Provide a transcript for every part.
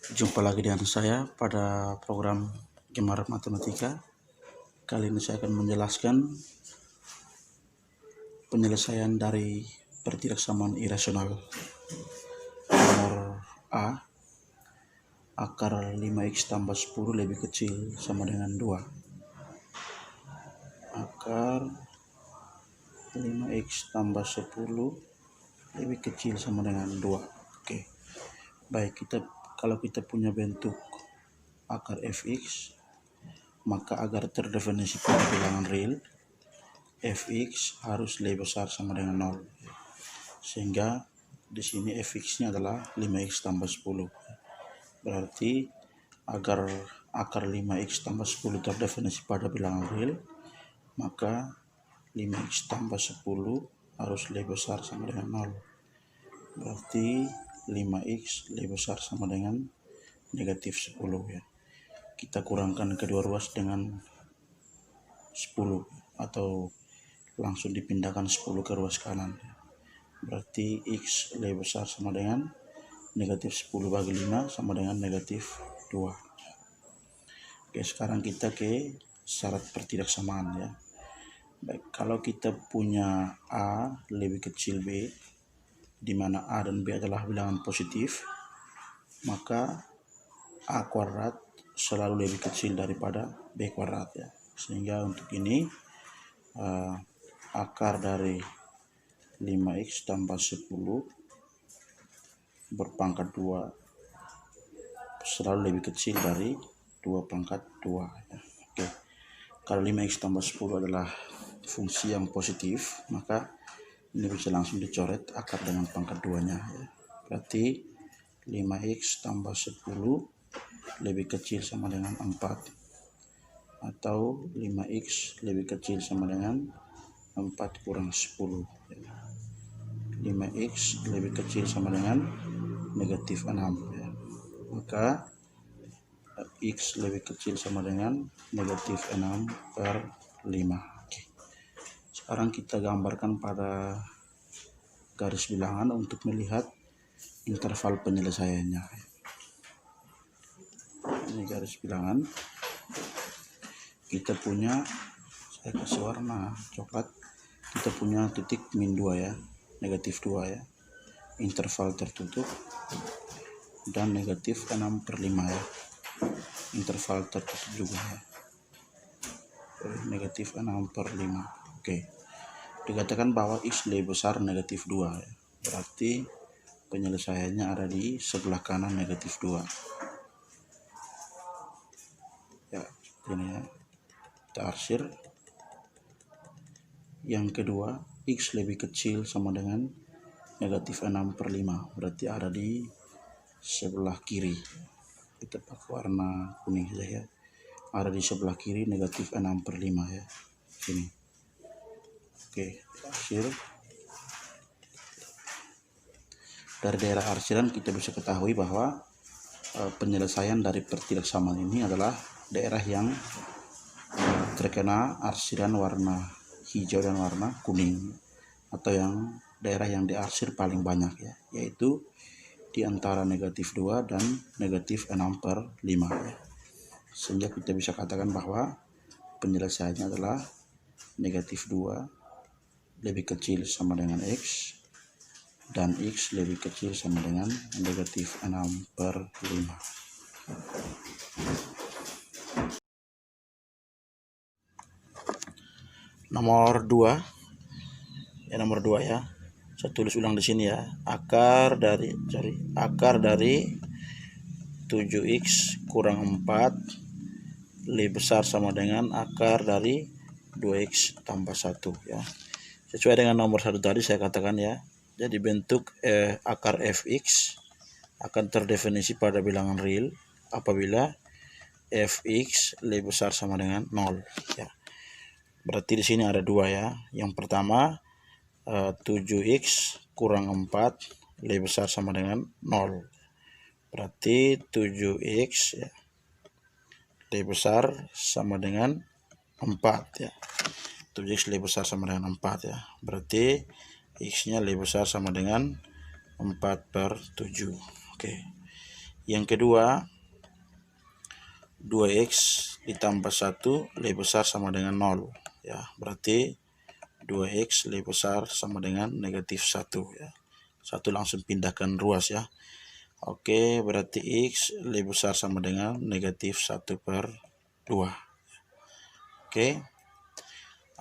Jumpa lagi dengan saya pada program Gemar Matematika. Kali ini saya akan menjelaskan penyelesaian dari pertidaksamaan irasional. Nomor A, akar 5x tambah 10 lebih kecil sama dengan 2. Akar 5x tambah 10 lebih kecil sama dengan 2. Oke. Baik, kalau kita punya bentuk akar fx, maka agar terdefinisi pada bilangan real, fx harus lebih besar sama dengan 0. Sehingga di sini fx-nya adalah 5x tambah 10. Berarti agar akar 5x tambah 10 terdefinisi pada bilangan real, maka 5x tambah 10 harus lebih besar sama dengan 0. Berarti 5x lebih besar sama dengan negatif 10 ya. Kita kurangkan kedua ruas dengan 10 atau langsung dipindahkan 10 ke ruas kanan. Berarti x lebih besar sama dengan negatif 10 bagi 5 sama dengan negatif 2. Oke, sekarang kita ke syarat pertidaksamaan ya. Baik, kalau kita punya A lebih kecil B, di mana A dan B adalah bilangan positif, maka A kuadrat selalu lebih kecil daripada B kuadrat ya. Sehingga untuk ini akar dari 5x tambah 10 berpangkat 2 selalu lebih kecil dari 2 pangkat 2 ya. Oke. Kalau 5x tambah 10 adalah fungsi yang positif, maka ini bisa langsung dicoret akar dengan pangkat 2-nya ya. Berarti 5x tambah 10 lebih kecil sama dengan 4, atau 5x lebih kecil sama dengan 4 kurang 10 ya. 5x lebih kecil sama dengan negatif 6 ya. Maka x lebih kecil sama dengan negatif 6 per 5. Oke. Sekarang kita gambarkan pada garis bilangan untuk melihat interval penyelesaiannya. Ini garis bilangan. Kita punya, saya kasih warna coklat, kita punya titik min 2 ya, negatif 2 ya, interval tertutup, dan negatif 6 per 5 ya, interval tertutup juga ya, negatif 6 per 5. Oke. Dikatakan bahwa x lebih besar negatif 2 ya. Berarti penyelesaiannya ada di sebelah kanan negatif 2 ya, ini ya. Kita arsir. Yang kedua, x lebih kecil sama dengan negatif 6 per 5, berarti ada di sebelah kiri. Kita pakai warna kuning saja ya. Ada di sebelah kiri negatif 6 per 5 ya, sini. Oke, arsir. Dari daerah arsiran kita bisa ketahui bahwa penyelesaian dari pertidaksamaan ini adalah daerah yang terkena arsiran warna hijau dan warna kuning, atau yang daerah yang diarsir paling banyak ya, yaitu di antara negatif 2 dan negatif 6 per 5 ya. Sehingga kita bisa katakan bahwa penyelesaiannya adalah negatif 2 lebih kecil sama dengan x, dan x lebih kecil sama dengan negatif 6 per 5. Nomor 2 ya, saya tulis ulang di sini ya. Akar dari 7x kurang 4 lebih besar sama dengan akar dari 2x tambah 1 ya. Sesuai dengan nomor 1 tadi saya katakan ya. Jadi bentuk akar fx akan terdefinisi pada bilangan real apabila fx lebih besar sama dengan 0 ya. Berarti di sini ada 2 ya. Yang pertama 7x kurang 4 lebih besar sama dengan 0. Berarti 7x ya, lebih besar sama dengan 4 ya. 7x lebih besar sama dengan 4 ya. Berarti x-nya lebih besar sama dengan 4 per 7. Oke. Yang kedua, 2x ditambah 1 lebih besar sama dengan 0 ya. Berarti 2x lebih besar sama dengan negatif 1 ya. 1 langsung pindahkan ruas ya. Oke, berarti x lebih besar sama dengan negatif 1/2.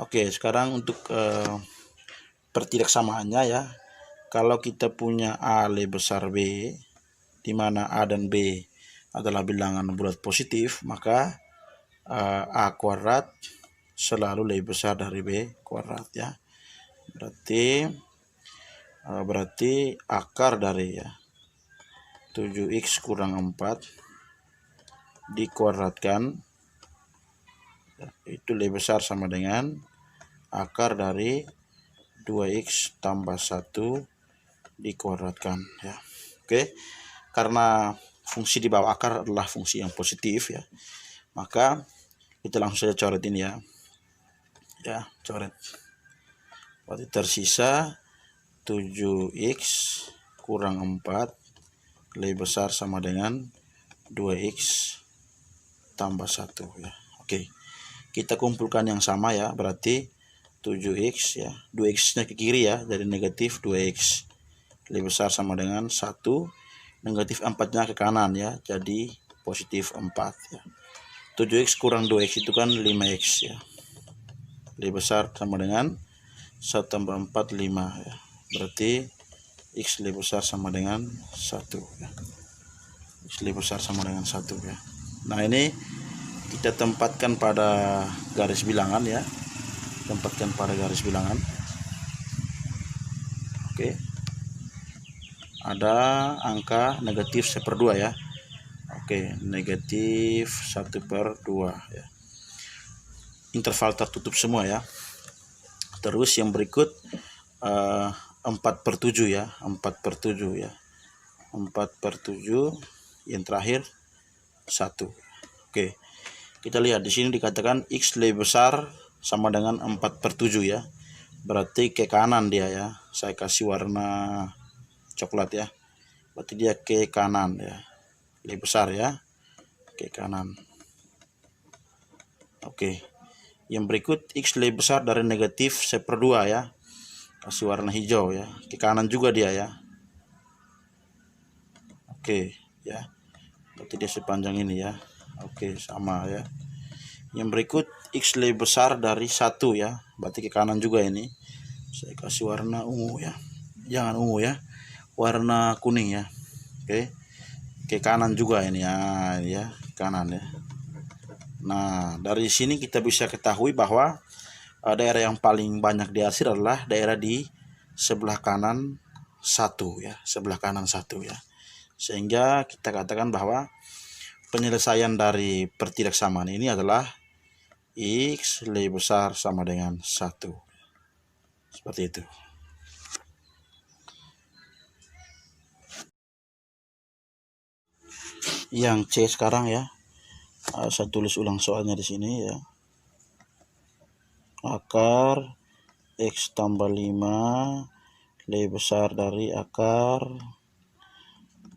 Oke, sekarang untuk pertidaksamaannya ya. Kalau kita punya A lebih besar B, di mana A dan B adalah bilangan bulat positif, maka A kuadrat selalu lebih besar dari B kuadrat ya. Berarti akar dari ya 7x kurang 4 dikuadratkan ya, itu lebih besar sama dengan akar dari 2x tambah 1 dikuadratkan ya. Oke, karena fungsi di bawah akar adalah fungsi yang positif ya, maka kita langsung saja coret ini ya, coret. Berarti tersisa 7x kurang 4 lebih besar sama dengan 2x tambah 1 ya. Oke, kita kumpulkan yang sama ya, berarti 7x ya, 2x nya ke kiri ya, dari negatif 2x lebih besar sama dengan 1, negatif 4 nya ke kanan ya, jadi positif 4 ya. 7x kurang 2x itu kan 5x ya, lebih besar sama dengan 1 tambah 4 5 ya, berarti x lebih besar sama dengan 1 ya. X lebih besar sama dengan 1 ya. Nah, ini kita tempatkan pada garis bilangan ya, tempatkan pada garis bilangan. Oke, ada angka negatif 1/2 ya. Oke, negatif 1/2 ya. Interval tertutup semua ya. Terus yang berikut 4/7 ya, 4/7 ya, 4/7, yang terakhir 1. Oke, kita lihat di sini dikatakan x lebih besar sama dengan 4/7 ya, berarti ke kanan dia ya. Saya kasih warna coklat ya, berarti dia ke kanan ya, lebih besar ya, ke kanan. Oke, yang berikut x lebih besar dari negatif 1/2 ya, kasih warna hijau ya, ke kanan juga dia ya. Oke ya, berarti dia sepanjang ini ya. Oke, sama ya. Yang berikut x lebih besar dari 1 ya, berarti ke kanan juga ini. Saya kasih warna ungu ya, jangan ungu ya, warna kuning ya. Oke, ke kanan juga ini ya, kanan ya. Nah, dari sini kita bisa ketahui bahwa daerah yang paling banyak diarsir adalah daerah di sebelah kanan 1 ya, sebelah kanan 1 ya. Sehingga kita katakan bahwa penyelesaian dari pertidaksamaan ini adalah x lebih besar sama dengan 1. Seperti itu. Yang C sekarang ya, saya tulis ulang soalnya di sini ya. Akar x tambah 5 lebih besar dari akar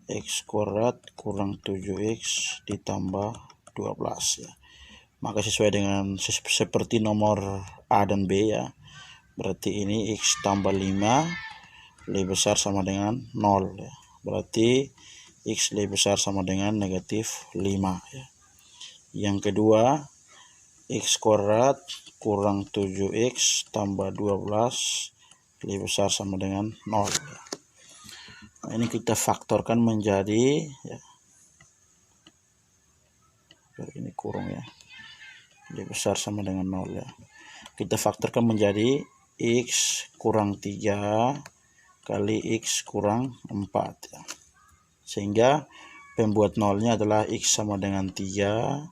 x kuadrat kurang 7x ditambah 12 ya. Maka sesuai dengan seperti nomor A dan B ya, berarti ini x tambah 5 lebih besar sama dengan 0 ya, berarti x lebih besar sama dengan negatif 5 ya. Yang kedua, x kuadrat kurang 7x tambah 12 lebih besar sama dengan 0 ya. Nah, ini kita faktorkan menjadi ya, ini kurung ya, lebih besar sama dengan 0 ya. Kita faktorkan menjadi x kurang 3 kali x kurang 4 ya. Sehingga pembuat nolnya adalah x sama dengan 3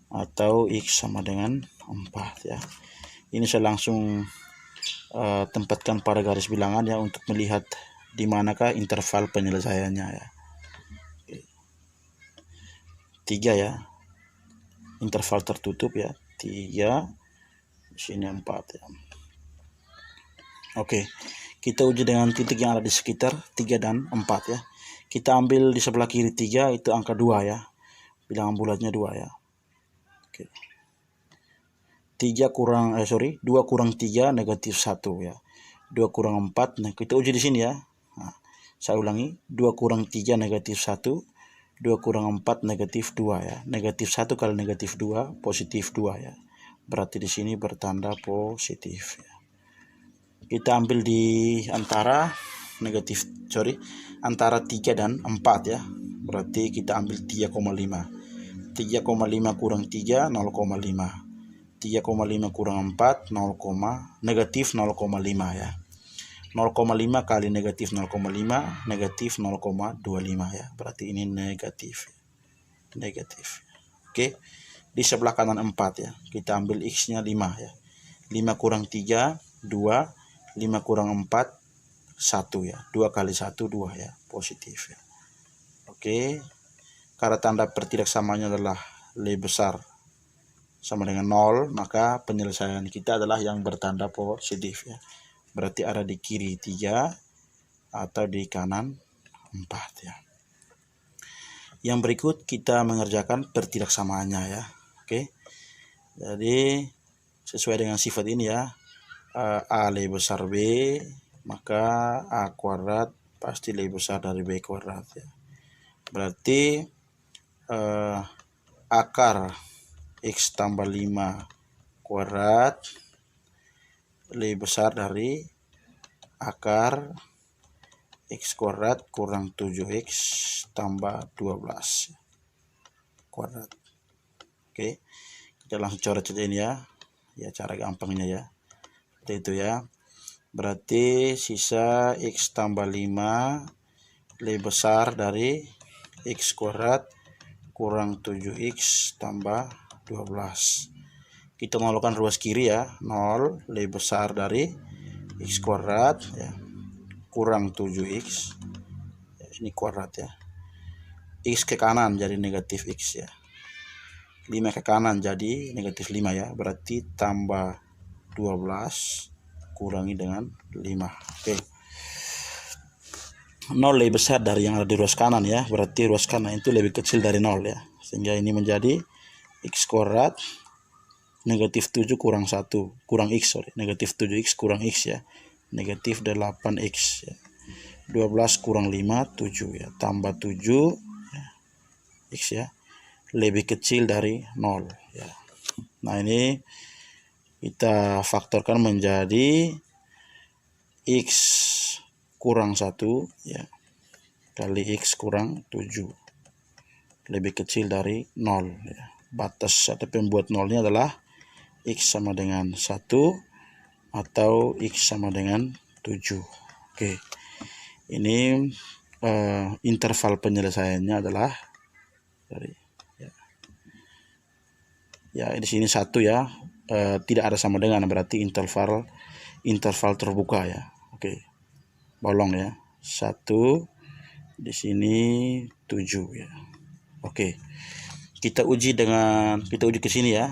atau x sama dengan 4 ya. Ini saya langsung tempatkan pada garis bilangan ya, untuk melihat di manakah interval penyelesaiannya ya. 3 ya, interval tertutup ya, 3, di sini 4 ya. Oke, kita uji dengan titik yang ada di sekitar 3 dan 4 ya. Kita ambil di sebelah kiri 3, itu angka 2 ya. Bilangan bulatnya 2 ya. Oke. 2 kurang 3 negatif 1 ya. 2 kurang 4, nah kita uji di sini ya. Nah, saya ulangi, 2 kurang 3 negatif 1, 2 kurang 4 negatif 2 ya. Negatif 1 kali negatif 2, positif 2 ya. Berarti di sini bertanda positif ya. Kita ambil di antara antara 3 dan 4 ya. Berarti kita ambil 3,5. 3,5 kurang 3, 0,5. 3,5 kurang 4, negatif 0,5 ya. 0,5 kali negatif 0,5, negatif 0,25 ya. Berarti ini negatif. Negatif. Oke. Di sebelah kanan 4 ya. Kita ambil X-nya 5 ya. 5 kurang 3, 2. 5 kurang 4, 1 ya. 2 kali 1, 2 ya. Positif ya. Oke. Karena tanda pertidaksamanya adalah lebih besar sama dengan 0, maka penyelesaian kita adalah yang bertanda positif ya. Berarti ada di kiri 3 atau di kanan 4 ya. Yang berikut kita mengerjakan pertidaksamaannya ya. Oke. Jadi sesuai dengan sifat ini ya. A lebih besar B, maka A kuadrat pasti lebih besar dari B kuadrat ya. Berarti akar X tambah 5 kuadrat lebih besar dari akar X kuadrat kurang 7X tambah 12 kuadrat. Oke, kita langsung coret saja ini ya. Ya, cara gampangnya ya. Seperti itu ya. Berarti sisa X tambah 5 lebih besar dari X kuadrat kurang 7X tambah 12. Kita nolkan ruas kiri ya. 0 lebih besar dari X kuadrat ya, kurang 7X. Ini kuadrat ya. X ke kanan jadi negatif X ya. 5 ke kanan jadi negatif 5 ya. Berarti tambah 12 kurangi dengan 5. Oke. 0 lebih besar dari yang ada di ruas kanan ya. Berarti ruas kanan itu lebih kecil dari 0 ya. Sehingga ini menjadi X kuadrat negatif 7 kurang 1 kurang X negatif 7X kurang X ya. Negatif 8X ya. 12 kurang 5, 7 ya. Tambah 7 ya. X ya. Lebih kecil dari 0 ya. Nah, ini kita faktorkan menjadi X kurang 1 ya, kali X kurang 7 lebih kecil dari 0 ya. Batas atau pembuat nolnya adalah X sama dengan 1 atau X sama dengan 7. Oke. Ini interval penyelesaiannya adalah dari ya di sini 1 ya. Tidak ada sama dengan, berarti interval terbuka ya. Oke. Bolong ya. 1 di sini 7 ya. Oke. Kita uji ke sini ya.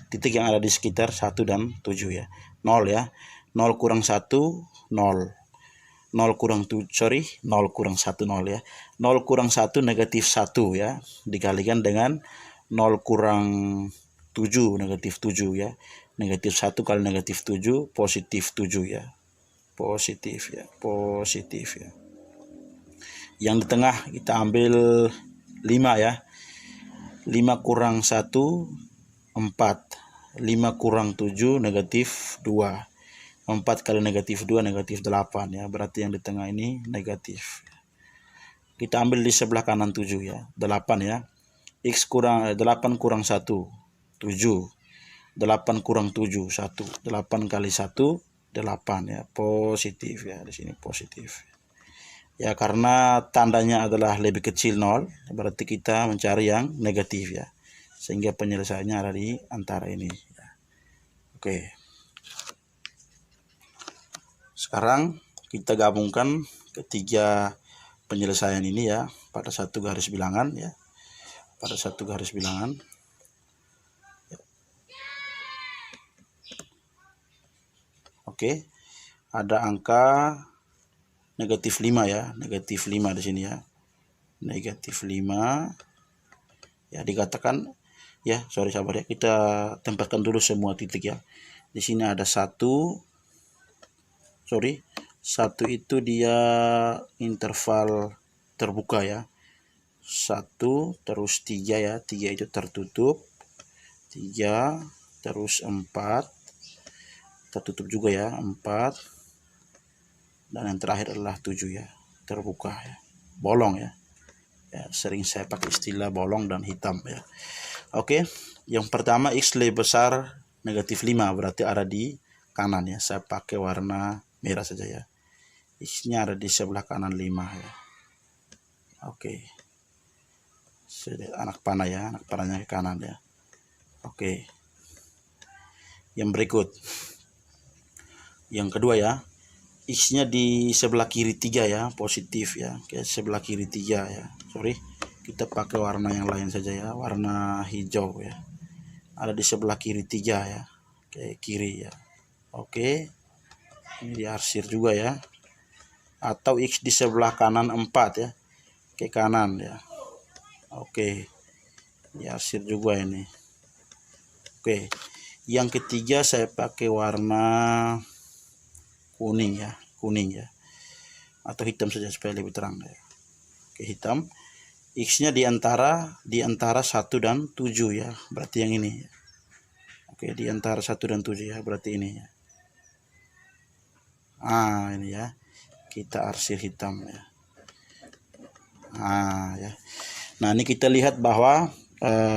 Titik yang ada di sekitar 1 dan 7 ya. 0 ya. 0 kurang 1 0. 0 kurang 0 kurang 1 0 ya. 0 kurang 1 negatif 1 ya. Dikalikan dengan 0 kurang 7 negatif 7 ya. Negatif 1 kali negatif 7 positif 7 ya. Positif ya. Positif ya. Yang di tengah kita ambil 5 ya. 5 kurang 1 4. 5 kurang 7 negatif 2. 4 kali negatif 2 negatif 8 ya. Berarti yang di tengah ini negatif. Kita ambil di sebelah kanan 7 ya. 8 ya. 8 kurang 1 7. 8 kurang 7 1. 8 kali 1 8 ya. Positif ya. Di sini positif. Ya, karena tandanya adalah lebih kecil 0, berarti kita mencari yang negatif ya. Sehingga penyelesaiannya ada di antara ini ya. Oke. Sekarang kita gabungkan ketiga penyelesaian ini ya pada satu garis bilangan ya. Pada satu garis bilangan. Oke. Ada angka negatif 5 ya. Negatif 5 di sini ya. negatif 5. Ya, dikatakan ya, sabar ya, kita tempatkan dulu semua titik ya. Di sini ada 1 itu dia interval terbuka ya. 1 terus 3 ya, 3 itu tertutup, 3 terus 4 tertutup juga ya, 4, dan yang terakhir adalah 7 ya, terbuka ya, bolong ya. Ya, sering saya pakai istilah bolong dan hitam ya. Oke, yang pertama X lebih besar negatif 5, berarti ada di kanan ya. Saya pakai warna merah saja ya. X-nya ada di sebelah kanan 5 ya. Oke. Anak panah ya, anak panahnya ke kanan ya. Oke. Yang berikut. Yang kedua ya. X-nya di sebelah kiri 3 ya, positif ya. Oke, sebelah kiri 3 ya. Kita pakai warna yang lain saja ya, warna hijau ya. Ada di sebelah kiri 3 ya. Oke, kiri ya. Oke. Ini diarsir juga ya. Atau X di sebelah kanan 4 ya. Ke kanan ya. Oke. Diarsir juga ini. Oke. Yang ketiga saya pakai warna kuning ya, atau hitam saja supaya lebih terang ya. Oke, hitam. X-nya di antara 1 dan 7 ya, berarti yang ini ya. Oke, di antara 1 dan 7 ya, berarti ini ya. Ini ya. Kita arsir hitam ya. Ya. Nah, ini kita lihat bahwa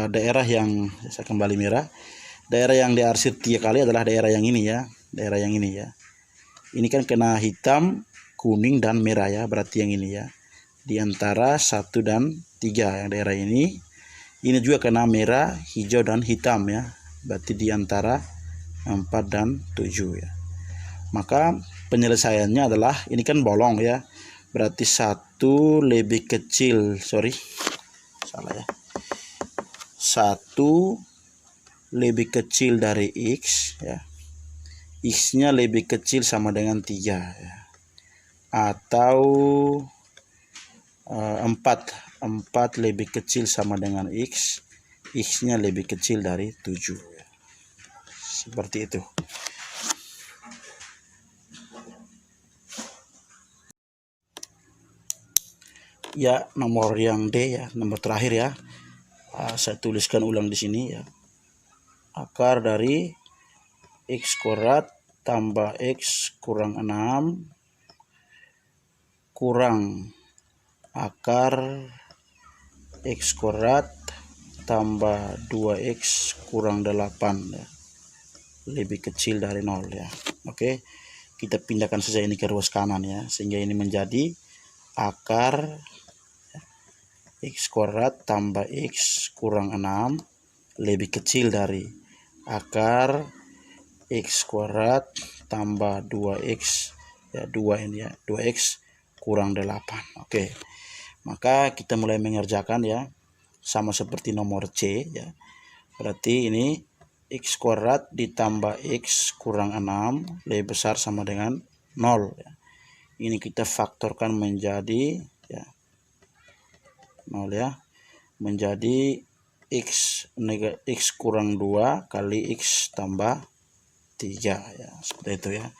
daerah yang saya kembali merah, daerah yang diarsir 3 kali adalah daerah yang ini ya, daerah yang ini ya. Ini kan kena hitam, kuning dan merah ya, berarti yang ini ya. Di antara 1 dan 3 yang daerah ini. Ini juga kena merah, hijau dan hitam ya, berarti di antara 4 dan 7 ya. Maka penyelesaiannya adalah ini kan bolong ya, berarti 1 lebih kecil, 1 lebih kecil dari X ya. X-nya lebih kecil sama dengan 3 ya. Atau 4 lebih kecil sama dengan X, X-nya lebih kecil dari 7 ya. Seperti itu. Ya, nomor yang D ya, nomor terakhir ya. Saya tuliskan ulang di sini ya. Akar dari X kuadrat tambah X kurang 6 kurang akar X kuadrat tambah 2X kurang 8 ya. Lebih kecil dari 0 ya. Oke, kita pindahkan saja ini ke ruas kanan ya, sehingga ini menjadi akar X kuadrat tambah X kurang 6 lebih kecil dari akar X kuadrat tambah 2X ya, 2 ini ya, 2X kurang 8. Oke, maka kita mulai mengerjakan ya, sama seperti nomor C ya. Berarti ini X kuadrat ditambah X kurang 6 lebih besar sama dengan 0 ya. Ini kita faktorkan menjadi ya 0 ya, menjadi X kurang 2 kali X tambah 3 ya, seperti itu ya.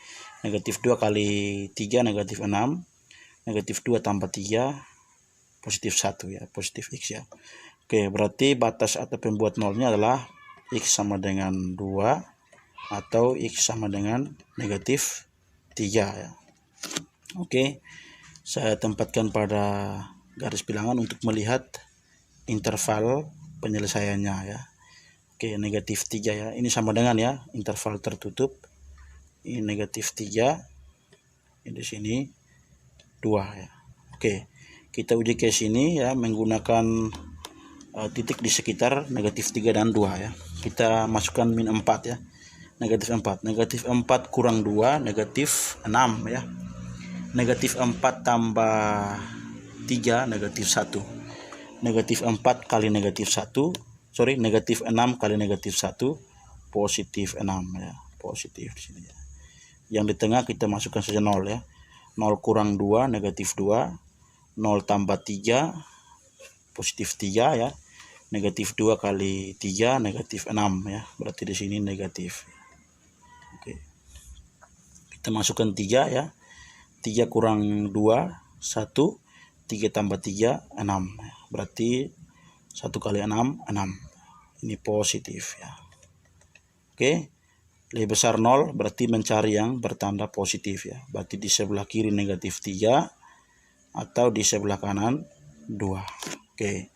Negatif 2 kali 3 negatif 6, negatif 2 tambah 3 positif 1 ya, positif X ya. Oke, berarti batas atau pembuat nolnya adalah X sama dengan 2 atau X sama dengan negatif 3 ya. Oke, saya tempatkan pada garis bilangan untuk melihat interval penyelesaiannya ya. Oke, negatif 3 ya, ini sama dengan ya, interval tertutup. Ini negatif 3, ini di sini 2 ya. Oke, kita uji ke sini ya menggunakan titik di sekitar negatif 3 dan 2 ya. Kita masukkan min 4 ya, negatif 4. Negatif 4 kurang 2, negatif 6 ya. Negatif 4 tambah 3, negatif 1. Negatif 4 kali negatif 1, negatif 6 kali negatif 1, positif 6 ya, positif di sini ya. Yang di tengah kita masukkan saja 0 ya. 0 kurang 2, negatif 2. 0 tambah 3, positif 3 ya. Negatif 2 kali 3 negatif 6 ya. Berarti di sini negatif. Oke. Kita masukkan 3 ya. 3 kurang 2 1, 3 tambah 3 6. Berarti 1 kali 6 6. Ini positif ya. Oke. Lebih besar 0 berarti mencari yang bertanda positif ya. Berarti di sebelah kiri negatif 3 atau di sebelah kanan 2. Oke.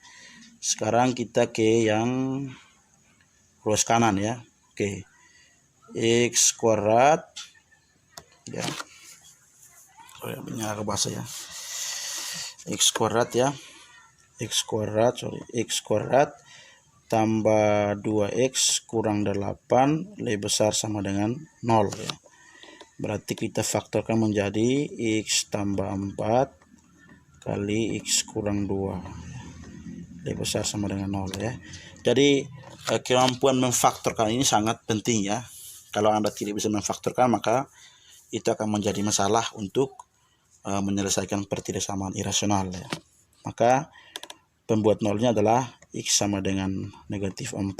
Sekarang kita ke yang ruas kanan ya. Oke. X kuadrat ya. Sorry, menyala ke bahasa ya. X kuadrat ya. X kuadrat tambah 2x kurang 8 lebih besar sama dengan 0 ya. Berarti kita faktorkan menjadi x tambah 4 kali x kurang 2 lebih besar sama dengan 0 ya. Jadi kemampuan memfaktorkan ini sangat penting ya. Kalau Anda tidak bisa memfaktorkan maka itu akan menjadi masalah untuk menyelesaikan pertidaksamaan irasional ya. Maka pembuat nolnya adalah x sama dengan negatif 4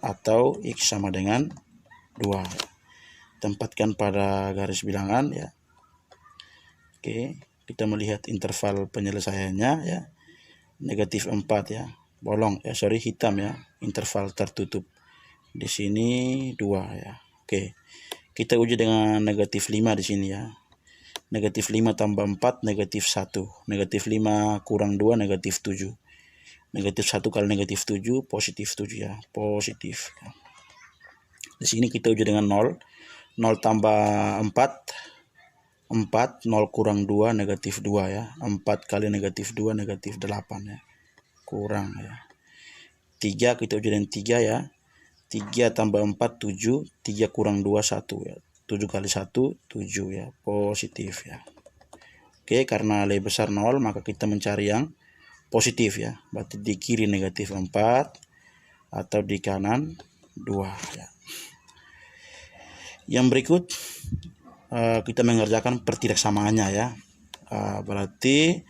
atau x sama dengan 2. Tempatkan pada garis bilangan ya. Oke, kita melihat interval penyelesaiannya ya. Negatif 4 ya, bolong ya, sorry hitam ya, interval tertutup. Di sini 2 ya. Oke. Kita uji dengan negatif 5 di sini ya. Negatif 5 tambah 4 negatif 1. Negatif 5 kurang 2 negatif 7. Negatif 1 kali negatif 7 positif 7 ya, positif. Di sini kita uji dengan 0. 0 tambah 4 4, 0 kurang 2 negatif 2 ya. 4 kali negatif 2 negatif 8 ya. Kurang ya. 3 kita uji dengan 3 ya. 3 tambah 4 7, 3 kurang 2 1 ya. 7 kali 1 7 ya, positif ya. Oke, karena lebih besar 0 maka kita mencari yang positif ya. Berarti di kiri negatif 4 atau di kanan 2 ya. Yang berikut kita mengerjakan pertidaksamaannya ya. Berarti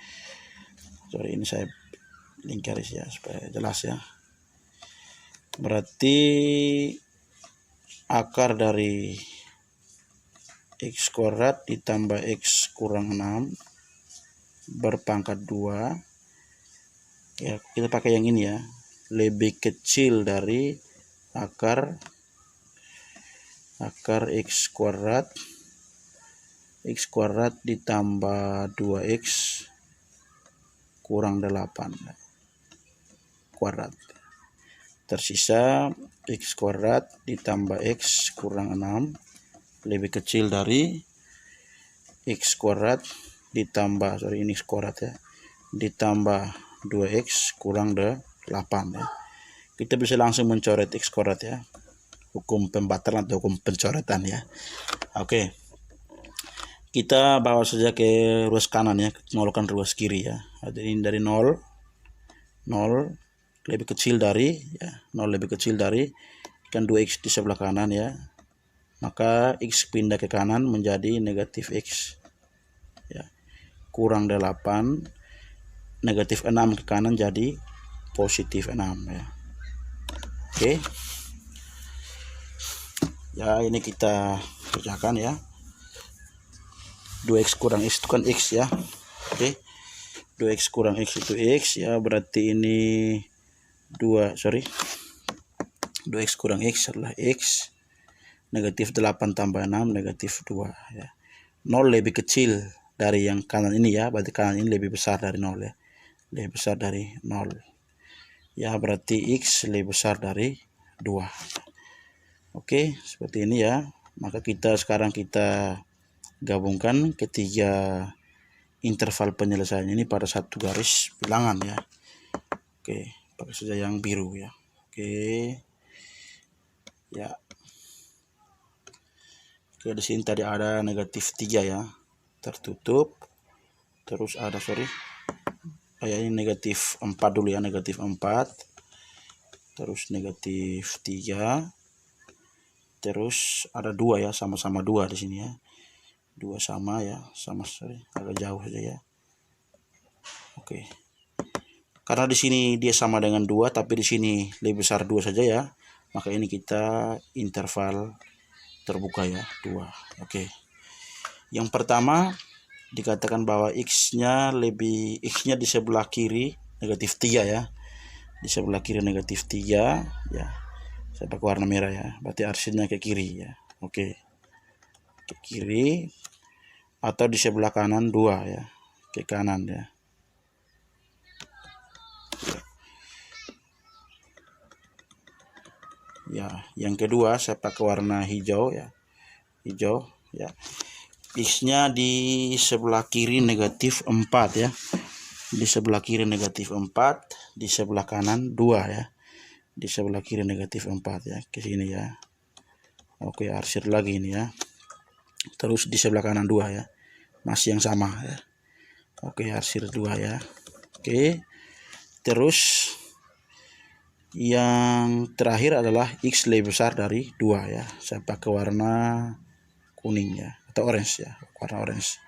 sorry ini saya link garis ya supaya jelas ya. Berarti akar dari x kuadrat ditambah x kurang 6 berpangkat 2 ya, kita pakai yang ini ya, lebih kecil dari akar x kuadrat ditambah 2x kurang 8 kuadrat. Tersisa x kuadrat ditambah x kurang 6 lebih kecil dari x kuadrat ditambah ini x kuadrat ya, ditambah 2x kurang 8 ya. Kita bisa langsung mencoret x kuadrat ya. Hukum pembatalan atau hukum pencoretan ya. Oke. Kita bawa saja ke ruas kanan ya, nolkan ruas kiri ya. Jadi ini dari 0 lebih kecil dari ya, 0 lebih kecil dari kan 2x di sebelah kanan ya. Maka x pindah ke kanan menjadi negatif x ya. Kurang 8, negatif 6 ke kanan jadi positif 6 ya. Oke. Ya, ini kita kerjakan ya. 2x kurang x itu kan x ya. Oke. 2x kurang x itu x ya, berarti ini 2x kurang x adalah x. Negatif 8 tambah 6 negatif 2 ya. 0 lebih kecil dari yang kanan ini ya, berarti kanan ini lebih besar dari 0 ya. Lebih besar dari 0. Ya, berarti x lebih besar dari 2. Oke, seperti ini ya. Maka sekarang kita gabungkan ketiga interval penyelesaian ini pada satu garis bilangan ya. Oke, pakai saja yang biru ya. Oke. Ya. Oke, di sini tadi ada negatif 3 ya. Tertutup. Terus ada ini negatif 4 dulu ya, negatif 4. Terus negatif 3. Terus ada 2 ya, sama-sama 2 di sini ya. 2 sama ya, agak jauh saja ya. Oke. Karena di sini dia sama dengan 2, tapi di sini lebih besar 2 saja ya. Maka ini kita interval terbuka ya, 2. Oke. Yang pertama dikatakan bahwa X-nya di sebelah kiri negatif 3 ya. Di sebelah kiri negatif 3 ya. Saya pakai warna merah ya. Berarti arsirnya ke kiri ya. Oke. Ke kiri atau di sebelah kanan 2 ya. Ke kanan ya. Ya, yang kedua saya pakai warna hijau ya. Hijau ya. X-nya di sebelah kiri negatif 4 ya. Di sebelah kiri negatif 4, di sebelah kanan 2 ya. Di sebelah kiri negatif 4 ya. Ke sini ya. Oke, arsir lagi ini ya. Terus di sebelah kanan 2 ya. Masih yang sama ya. Oke, arsir 2 ya. Oke. Terus yang terakhir adalah X lebih besar dari 2 ya. Saya pakai warna kuning ya, atau orange ya, warna orange.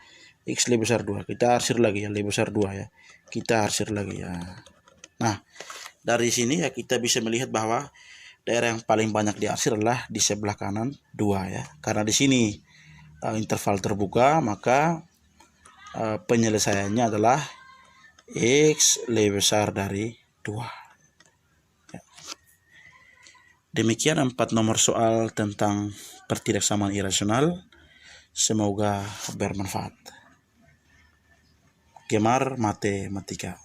X lebih besar 2, kita arsir lagi ya, lebih besar 2 ya. Kita arsir lagi ya. Nah, dari sini ya kita bisa melihat bahwa daerah yang paling banyak diarsir adalah di sebelah kanan 2 ya. Karena di sini interval terbuka, maka penyelesaiannya adalah X lebih besar dari 2. Demikian 4 nomor soal tentang pertidaksamaan irasional. Semoga bermanfaat. Gemar matematika.